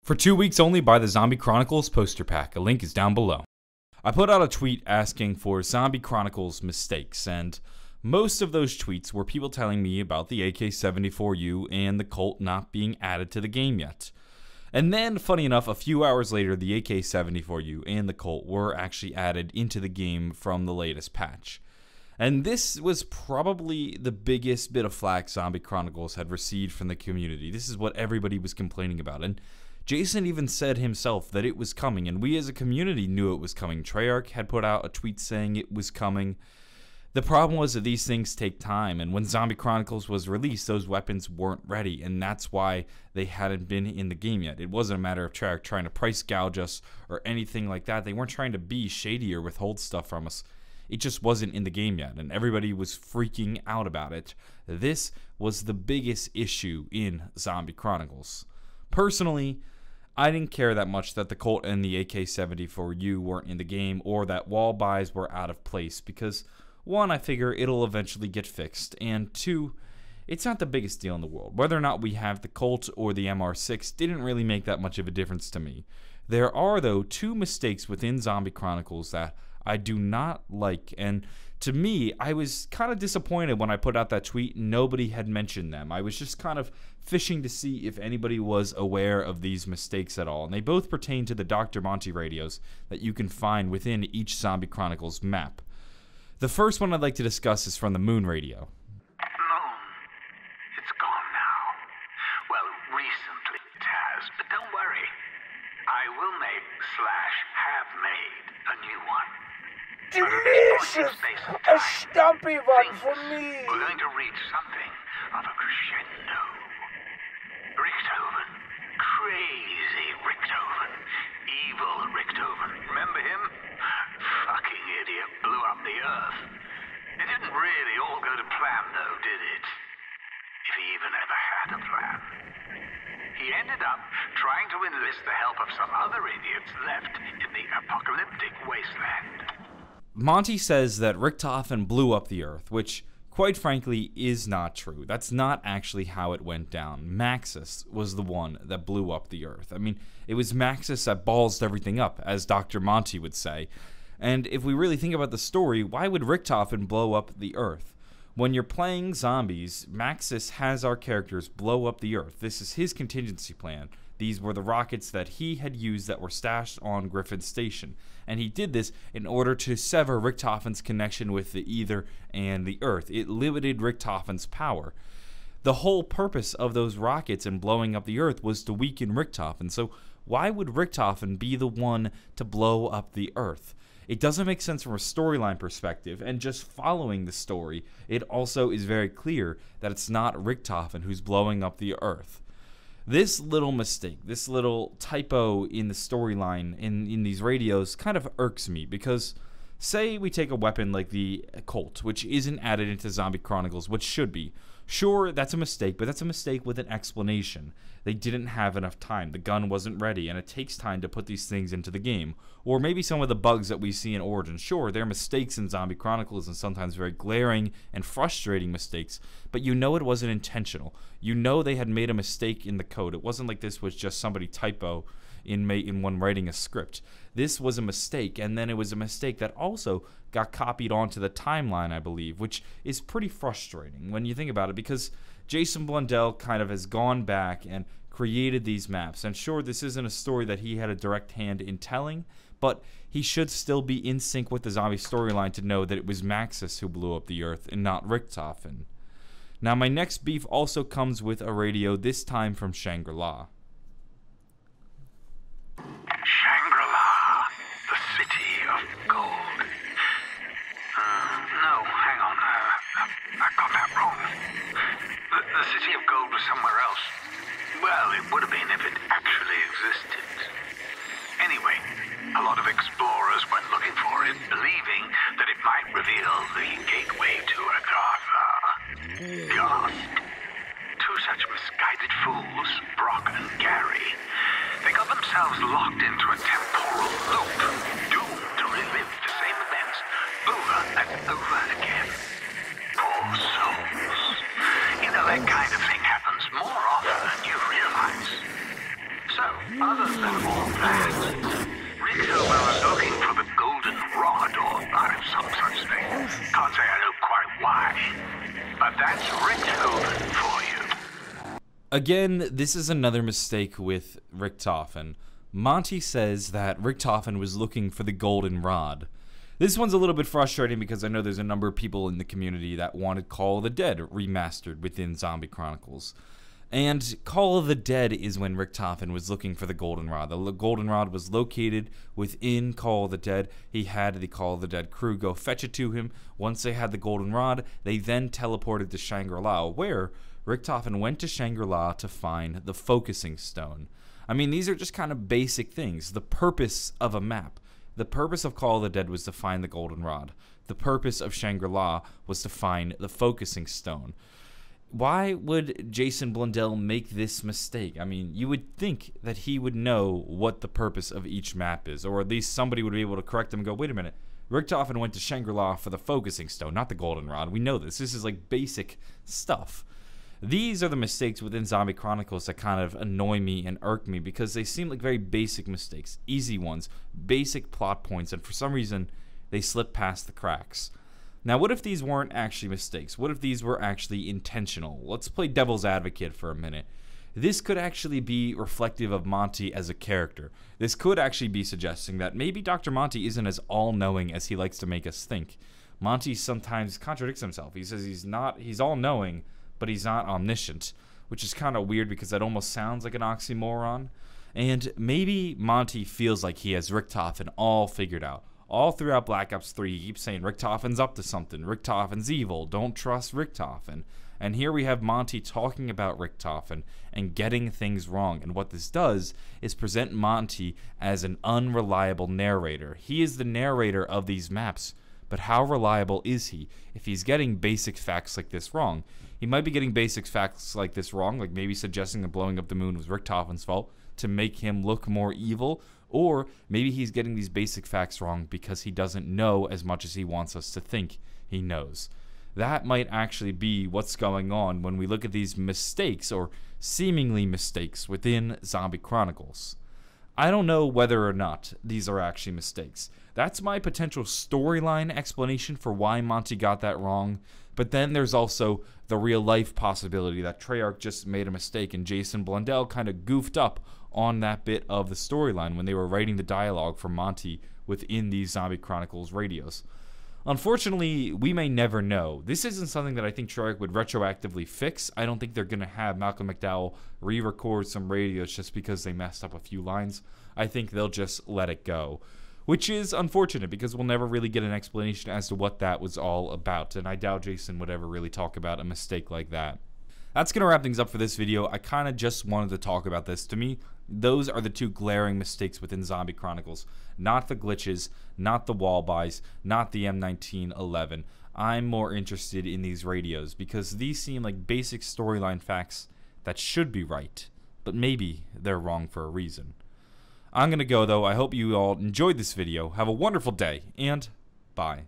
For 2 weeks only, buy the Zombie Chronicles poster pack. A link is down below. I put out a tweet asking for Zombie Chronicles mistakes, and most of those tweets were people telling me about the AK-74U and the Colt not being added to the game yet. And then, funny enough, a few hours later, the AK-74U and the Colt were actually added into the game from the latest patch. And this was probably the biggest bit of flack Zombie Chronicles had received from the community. This is what everybody was complaining about, and Jason even said himself that it was coming, and we as a community knew it was coming. Treyarch had put out a tweet saying it was coming. The problem was that these things take time, and when Zombie Chronicles was released, those weapons weren't ready, and that's why they hadn't been in the game yet. It wasn't a matter of Treyarch trying to price gouge us or anything like that. They weren't trying to be shady or withhold stuff from us. It just wasn't in the game yet, and everybody was freaking out about it. This was the biggest issue in Zombie Chronicles. Personally, I didn't care that much that the Colt and the AK-74U weren't in the game or that wall buys were out of place because, one, I figure it'll eventually get fixed, and two, it's not the biggest deal in the world. Whether or not we have the Colt or the MR6 didn't really make that much of a difference to me. There are, though, two mistakes within Zombie Chronicles that I do not like, and to me, I was kind of disappointed when I put out that tweet. Nobody had mentioned them. I was just kind of fishing to see if anybody was aware of these mistakes at all, and they both pertain to the Dr Monty radios that you can find within each Zombie Chronicles map. The first one I'd like to discuss is from the Moon radio. Moon. It's gone now. Well, recently it has, but don't worry. I will make/have made a new one. Delicious! A stumpy one for me! We're going to reach something of a crescendo. Richthofen. Crazy Richthofen. Evil Richthofen. Remember him? Fucking idiot blew up the Earth. It didn't really all go to plan, though, did it? If he even ever had a plan. He ended up trying to enlist the help of some other idiots left in the apocalyptic wasteland. Monty says that Richthofen blew up the Earth, which, quite frankly, is not true. That's not actually how it went down. Maxis was the one that blew up the Earth. I mean, it was Maxis that ballsed everything up, as Dr Monty would say. And if we really think about the story, why would Richthofen blow up the Earth? When you're playing zombies, Maxis has our characters blow up the Earth. This is his contingency plan. These were the rockets that he had used that were stashed on Griffin Station. And he did this in order to sever Richthofen's connection with the Ether and the Earth. It limited Richthofen's power. The whole purpose of those rockets and blowing up the Earth was to weaken Richthofen. So why would Richthofen be the one to blow up the Earth? It doesn't make sense from a storyline perspective, and just following the story, it also is very clear that it's not Richthofen who's blowing up the Earth. This little mistake, this little typo in the storyline in these radios kind of irks me because say we take a weapon like the Colt, which isn't added into Zombie Chronicles, which should be. Sure, that's a mistake, but that's a mistake with an explanation. They didn't have enough time. The gun wasn't ready, and it takes time to put these things into the game. Or maybe some of the bugs that we see in Origins. Sure, there are mistakes in Zombie Chronicles and sometimes very glaring and frustrating mistakes, but you know it wasn't intentional. You know they had made a mistake in the code. It wasn't like this was just somebody typo in one writing a script. This was a mistake, and then it was a mistake that also got copied onto the timeline, I believe, which is pretty frustrating when you think about it, because Jason Blundell kind of has gone back and created these maps. And sure, this isn't a story that he had a direct hand in telling, but he should still be in sync with the zombie storyline to know that it was Maxis who blew up the Earth and not Richthofen. Now, my next beef also comes with a radio, this time from Shangri-La. Shangri-La, the city of gold. No, hang on. I got that wrong. The city of gold was somewhere else. Well, it would have been if it actually existed. Anyway, a lot of explorers went looking for it, believing that it might reveal the gateway to Agartha. Ghost. Two such misguided fools, Brock and Gary, they got themselves locked into a temporal loop, doomed to relive the same events over and over again. Poor souls. You know, that kind of thing happens more often than you realize. So, Other than more plans, Ricktober was looking for the golden rod or some such thing. Can't say I know quite why, but that's Ricktober for you. Again, this is another mistake with Richtofen. Monty says that Richtofen was looking for the golden rod. This one's a little bit frustrating because I know there's a number of people in the community that wanted Call of the Dead remastered within Zombie Chronicles. And Call of the Dead is when Richtofen was looking for the golden rod. The golden rod was located within Call of the Dead. He had the Call of the Dead crew go fetch it to him. Once they had the golden rod, they then teleported to Shangri-La, where Richtofen went to Shangri-La to find the focusing stone. I mean, these are just kind of basic things. The purpose of a map. The purpose of Call of the Dead was to find the golden rod. The purpose of Shangri-La was to find the focusing stone. Why would Jason Blundell make this mistake? I mean, you would think that he would know what the purpose of each map is, or at least somebody would be able to correct him and go, wait a minute, Richtofen went to Shangri-La for the focusing stone, not the golden rod. We know this. This is like basic stuff. These are the mistakes within Zombie Chronicles that kind of annoy me and irk me because they seem like very basic mistakes, easy ones, basic plot points, and for some reason, they slip past the cracks. Now, what if these weren't actually mistakes? What if these were actually intentional? Let's play devil's advocate for a minute. This could actually be reflective of Monty as a character. This could actually be suggesting that maybe Dr. Monty isn't as all-knowing as he likes to make us think. Monty sometimes contradicts himself. He says he's all-knowing, but he's not omniscient, which is kind of weird because that almost sounds like an oxymoron. And maybe Monty feels like he has Richtofen all figured out. All throughout Black Ops 3, he keeps saying, Richtofen's up to something, Richtofen's evil, don't trust Richtofen. And here we have Monty talking about Richtofen and getting things wrong. And what this does is present Monty as an unreliable narrator. He is the narrator of these maps, but how reliable is he if he's getting basic facts like this wrong? He might be getting basic facts like this wrong, like maybe suggesting the blowing up the moon was Richtofen's fault to make him look more evil, or maybe he's getting these basic facts wrong because he doesn't know as much as he wants us to think he knows. That might actually be what's going on when we look at these mistakes, or seemingly mistakes, within Zombie Chronicles. I don't know whether or not these are actually mistakes. That's my potential storyline explanation for why Monty got that wrong, but then there's also the real-life possibility that Treyarch just made a mistake and Jason Blundell kind of goofed up on that bit of the storyline when they were writing the dialogue for Monty within these Zombie Chronicles radios. Unfortunately, we may never know. This isn't something that I think Treyarch would retroactively fix. I don't think they're going to have Malcolm McDowell re-record some radios just because they messed up a few lines. I think they'll just let it go, which is unfortunate because we'll never really get an explanation as to what that was all about, and I doubt Jason would ever really talk about a mistake like that. That's going to wrap things up for this video. I kind of just wanted to talk about this. To me, those are the two glaring mistakes within Zombie Chronicles. Not the glitches, not the wall buys, not the M1911. I'm more interested in these radios because these seem like basic storyline facts that should be right, but maybe they're wrong for a reason. I'm going to go though. I hope you all enjoyed this video. Have a wonderful day, and bye.